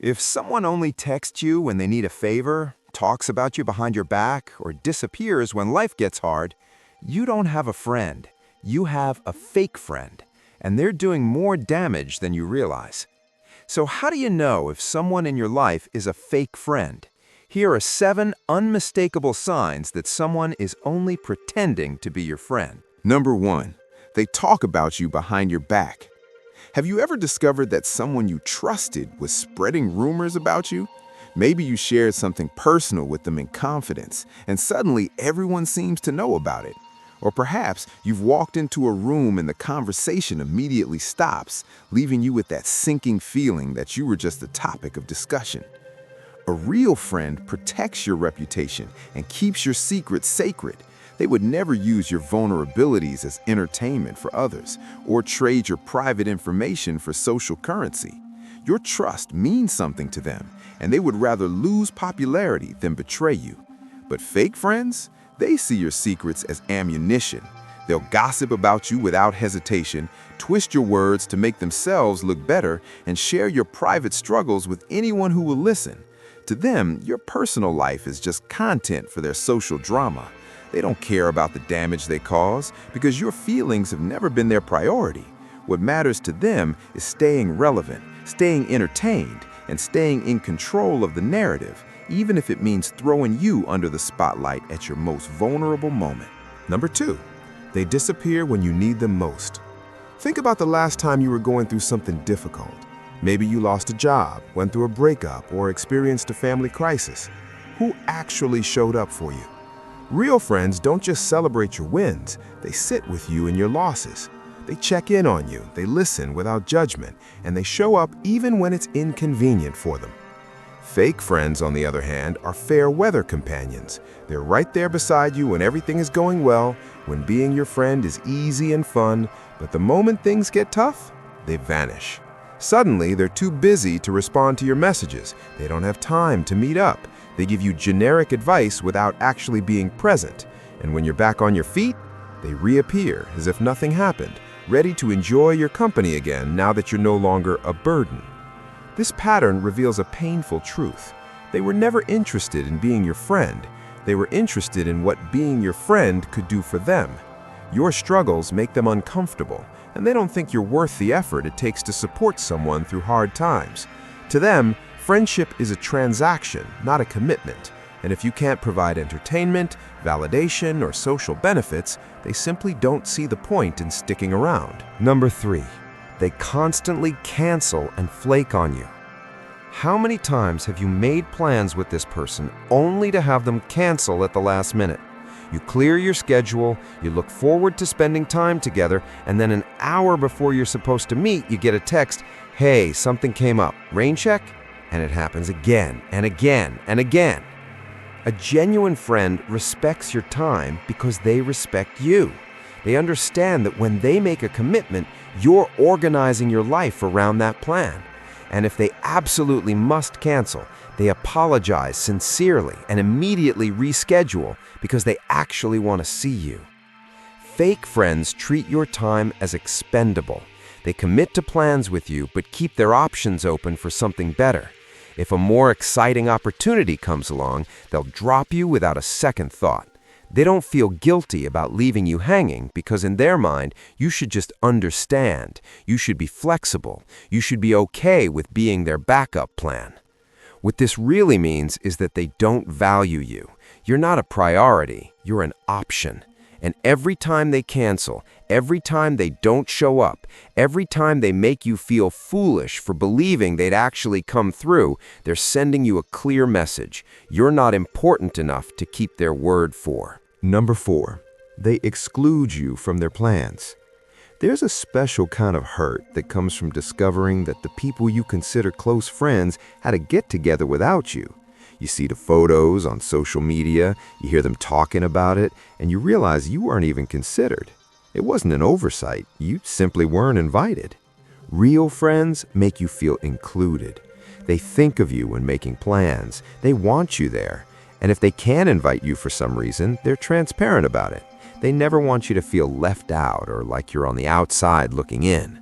If someone only texts you when they need a favor, talks about you behind your back, or disappears when life gets hard, you don't have a friend. You have a fake friend, and they're doing more damage than you realize. So how do you know if someone in your life is a fake friend? Here are 7 unmistakable signs that someone is only pretending to be your friend. Number 1, they talk about you behind your back. Have you ever discovered that someone you trusted was spreading rumors about you? Maybe you shared something personal with them in confidence, and suddenly everyone seems to know about it. Or perhaps you've walked into a room and the conversation immediately stops, leaving you with that sinking feeling that you were just the topic of discussion. A real friend protects your reputation and keeps your secrets sacred. They would never use your vulnerabilities as entertainment for others or trade your private information for social currency. Your trust means something to them, and they would rather lose popularity than betray you. But fake friends? They see your secrets as ammunition. They'll gossip about you without hesitation, twist your words to make themselves look better, and share your private struggles with anyone who will listen. To them, your personal life is just content for their social drama. They don't care about the damage they cause because your feelings have never been their priority. What matters to them is staying relevant, staying entertained, and staying in control of the narrative, even if it means throwing you under the spotlight at your most vulnerable moment. Number 2, they disappear when you need them most. Think about the last time you were going through something difficult. Maybe you lost a job, went through a breakup, or experienced a family crisis. Who actually showed up for you? Real friends don't just celebrate your wins, they sit with you in your losses. They check in on you, they listen without judgment, and they show up even when it's inconvenient for them. Fake friends, on the other hand, are fair weather companions. They're right there beside you when everything is going well, when being your friend is easy and fun, but the moment things get tough, they vanish. Suddenly, they're too busy to respond to your messages. They don't have time to meet up. They give you generic advice without actually being present. And when you're back on your feet, they reappear as if nothing happened, ready to enjoy your company again now that you're no longer a burden. This pattern reveals a painful truth. They were never interested in being your friend. They were interested in what being your friend could do for them. Your struggles make them uncomfortable, and they don't think you're worth the effort it takes to support someone through hard times. To them, friendship is a transaction, not a commitment. And if you can't provide entertainment, validation, or social benefits, they simply don't see the point in sticking around. Number 3, they constantly cancel and flake on you. How many times have you made plans with this person only to have them cancel at the last minute? You clear your schedule, you look forward to spending time together, and then an hour before you're supposed to meet, you get a text, "Hey, something came up. Rain check?" And it happens again and again and again. A genuine friend respects your time because they respect you. They understand that when they make a commitment, you're organizing your life around that plan. And if they absolutely must cancel, they apologize sincerely and immediately reschedule because they actually want to see you. Fake friends treat your time as expendable. They commit to plans with you but keep their options open for something better. If a more exciting opportunity comes along, they'll drop you without a second thought. They don't feel guilty about leaving you hanging because in their mind, you should just understand. You should be flexible. You should be okay with being their backup plan. What this really means is that they don't value you. You're not a priority. You're an option. And every time they cancel, every time they don't show up, every time they make you feel foolish for believing they'd actually come through, they're sending you a clear message. You're not important enough to keep their word for. Number 4, they exclude you from their plans. There's a special kind of hurt that comes from discovering that the people you consider close friends had a get-together without you. You see the photos on social media, you hear them talking about it, and you realize you weren't even considered. It wasn't an oversight, you simply weren't invited. Real friends make you feel included. They think of you when making plans, they want you there. And if they can invite you for some reason, they're transparent about it. They never want you to feel left out or like you're on the outside looking in.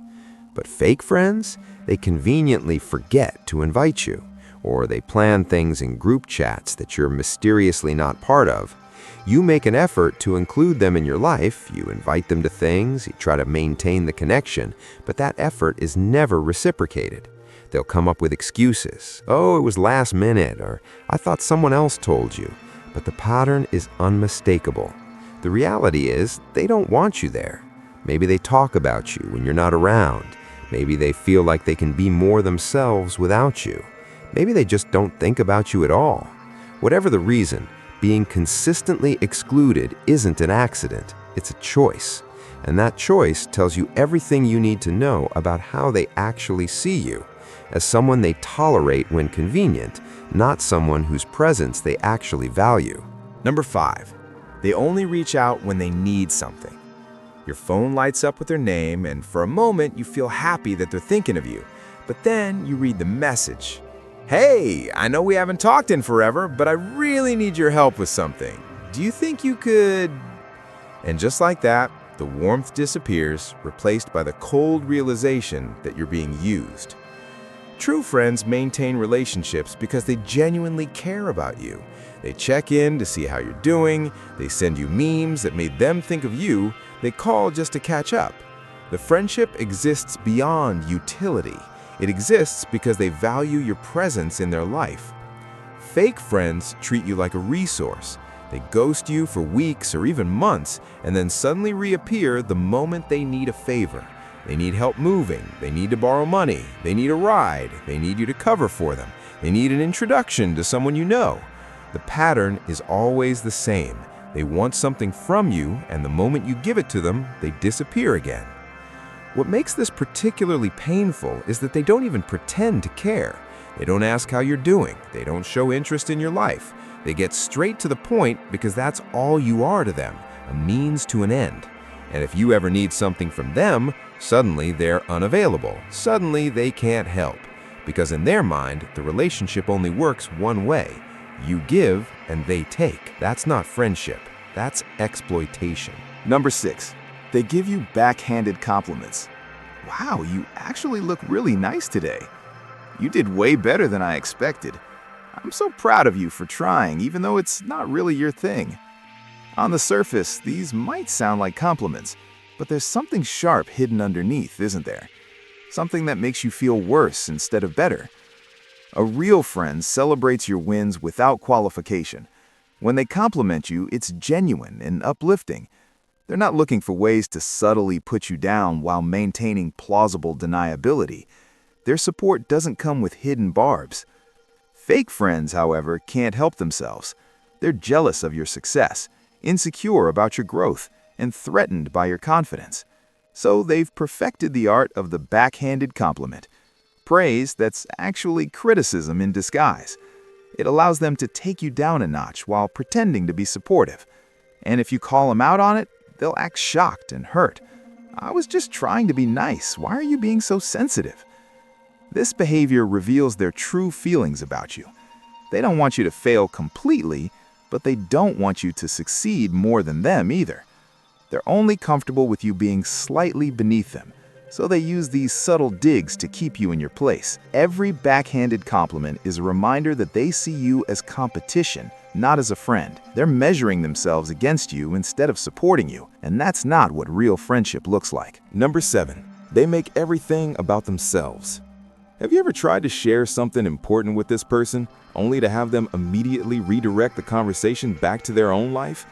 But fake friends, they conveniently forget to invite you, or they plan things in group chats that you're mysteriously not part of. You make an effort to include them in your life, you invite them to things, you try to maintain the connection, but that effort is never reciprocated. They'll come up with excuses. Oh, it was last minute, or I thought someone else told you. But the pattern is unmistakable. The reality is, they don't want you there. Maybe they talk about you when you're not around. Maybe they feel like they can be more themselves without you. Maybe they just don't think about you at all. Whatever the reason, being consistently excluded isn't an accident, it's a choice. And that choice tells you everything you need to know about how they actually see you, as someone they tolerate when convenient, not someone whose presence they actually value. Number 5, they only reach out when they need something. Your phone lights up with their name, and for a moment you feel happy that they're thinking of you. But then you read the message. Hey, I know we haven't talked in forever, but I really need your help with something. Do you think you could? And just like that, the warmth disappears, replaced by the cold realization that you're being used. True friends maintain relationships because they genuinely care about you. They check in to see how you're doing, they send you memes that made them think of you, they call just to catch up. The friendship exists beyond utility. It exists because they value your presence in their life. Fake friends treat you like a resource. They ghost you for weeks or even months and then suddenly reappear the moment they need a favor. They need help moving, they need to borrow money, they need a ride, they need you to cover for them, they need an introduction to someone you know. The pattern is always the same. They want something from you, and the moment you give it to them, they disappear again. What makes this particularly painful is that they don't even pretend to care. They don't ask how you're doing. They don't show interest in your life. They get straight to the point because that's all you are to them, a means to an end. And if you ever need something from them, suddenly they're unavailable. Suddenly they can't help. Because in their mind, the relationship only works one way. You give and they take. That's not friendship. That's exploitation. Number 6, they give you backhanded compliments. Wow, you actually look really nice today. You did way better than I expected. I'm so proud of you for trying, even though it's not really your thing. On the surface, these might sound like compliments, but there's something sharp hidden underneath, isn't there? Something that makes you feel worse instead of better. A real friend celebrates your wins without qualification. When they compliment you, it's genuine and uplifting. They're not looking for ways to subtly put you down while maintaining plausible deniability. Their support doesn't come with hidden barbs. Fake friends, however, can't help themselves. They're jealous of your success, insecure about your growth, and threatened by your confidence. So they've perfected the art of the backhanded compliment. Praise that's actually criticism in disguise. It allows them to take you down a notch while pretending to be supportive. And if you call them out on it, they'll act shocked and hurt. I was just trying to be nice. Why are you being so sensitive? This behavior reveals their true feelings about you. They don't want you to fail completely, but they don't want you to succeed more than them either. They're only comfortable with you being slightly beneath them, so they use these subtle digs to keep you in your place. Every backhanded compliment is a reminder that they see you as competition, not as a friend. They're measuring themselves against you instead of supporting you, and that's not what real friendship looks like. Number 7, they make everything about themselves. Have you ever tried to share something important with this person, only to have them immediately redirect the conversation back to their own life?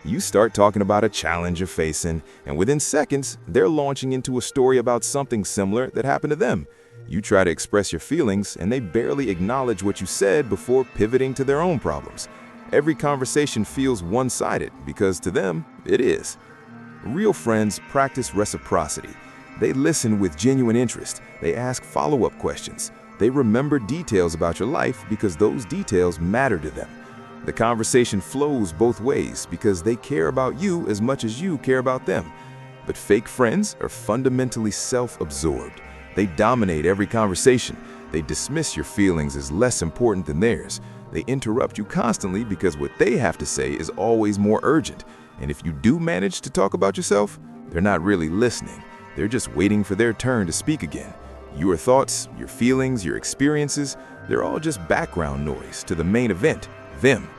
You start talking about a challenge you're facing, and within seconds, they're launching into a story about something similar that happened to them. You try to express your feelings, and they barely acknowledge what you said before pivoting to their own problems. Every conversation feels one-sided because to them, it is. Real friends practice reciprocity. They listen with genuine interest. They ask follow-up questions. They remember details about your life because those details matter to them. The conversation flows both ways because they care about you as much as you care about them. But fake friends are fundamentally self-absorbed. They dominate every conversation. They dismiss your feelings as less important than theirs. They interrupt you constantly because what they have to say is always more urgent. And if you do manage to talk about yourself, they're not really listening. They're just waiting for their turn to speak again. Your thoughts, your feelings, your experiences, they're all just background noise to the main event, them.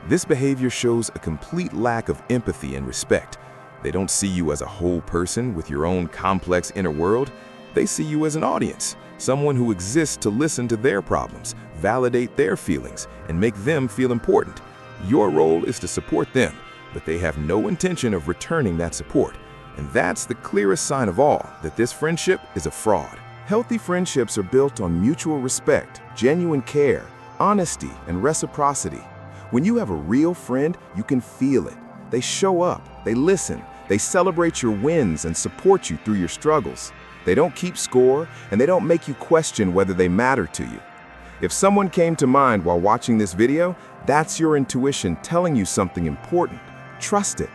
This behavior shows a complete lack of empathy and respect. They don't see you as a whole person with your own complex inner world. They see you as an audience, someone who exists to listen to their problems, validate their feelings, and make them feel important. Your role is to support them, but they have no intention of returning that support. And that's the clearest sign of all that this friendship is a fraud. Healthy friendships are built on mutual respect, genuine care, honesty, and reciprocity. When you have a real friend, you can feel it. They show up, they listen, they celebrate your wins and support you through your struggles. They don't keep score, and they don't make you question whether they matter to you. If someone came to mind while watching this video, that's your intuition telling you something important. Trust it.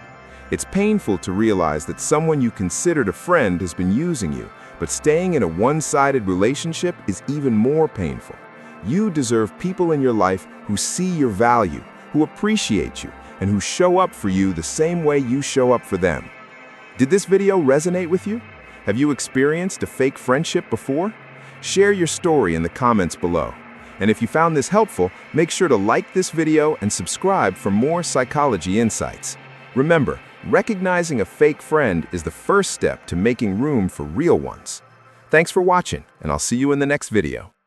It's painful to realize that someone you considered a friend has been using you, but staying in a one-sided relationship is even more painful. You deserve people in your life who see your value, who appreciate you, and who show up for you the same way you show up for them. Did this video resonate with you? Have you experienced a fake friendship before? Share your story in the comments below. And if you found this helpful, make sure to like this video and subscribe for more psychology insights. Remember, recognizing a fake friend is the first step to making room for real ones. Thanks for watching, and I'll see you in the next video.